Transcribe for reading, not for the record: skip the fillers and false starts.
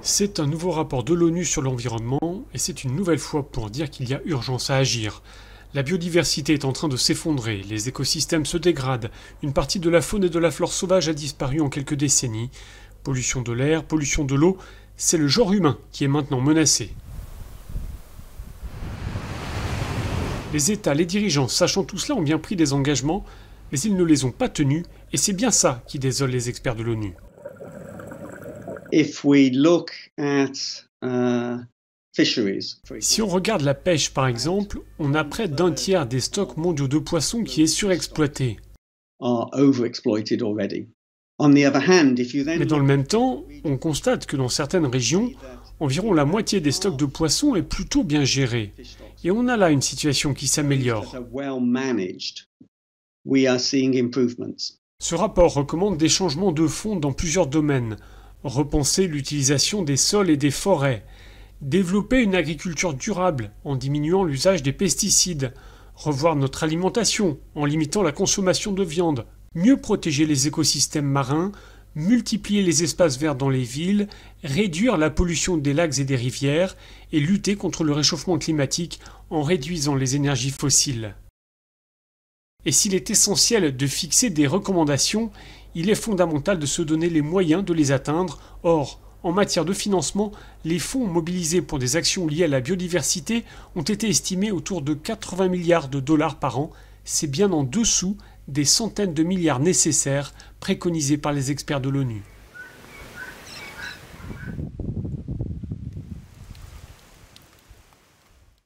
C'est un nouveau rapport de l'ONU sur l'environnement et c'est une nouvelle fois pour dire qu'il y a urgence à agir. La biodiversité est en train de s'effondrer, les écosystèmes se dégradent, une partie de la faune et de la flore sauvage a disparu en quelques décennies. Pollution de l'air, pollution de l'eau, c'est le genre humain qui est maintenant menacé. Les États, les dirigeants, sachant tout cela, ont bien pris des engagements, mais ils ne les ont pas tenus et c'est bien ça qui désole les experts de l'ONU. Si on regarde la pêche par exemple, on a près d'un tiers des stocks mondiaux de poissons qui est surexploité. Mais dans le même temps, on constate que dans certaines régions, environ la moitié des stocks de poissons est plutôt bien gérée. Et on a là une situation qui s'améliore. Ce rapport recommande des changements de fond dans plusieurs domaines. Repenser l'utilisation des sols et des forêts. Développer une agriculture durable en diminuant l'usage des pesticides. Revoir notre alimentation en limitant la consommation de viande. Mieux protéger les écosystèmes marins. Multiplier les espaces verts dans les villes. Réduire la pollution des lacs et des rivières. Et lutter contre le réchauffement climatique en réduisant les énergies fossiles. Et s'il est essentiel de fixer des recommandations, il est fondamental de se donner les moyens de les atteindre. Or, en matière de financement, les fonds mobilisés pour des actions liées à la biodiversité ont été estimés autour de 80 milliards de dollars par an. C'est bien en dessous des centaines de milliards nécessaires préconisés par les experts de l'ONU.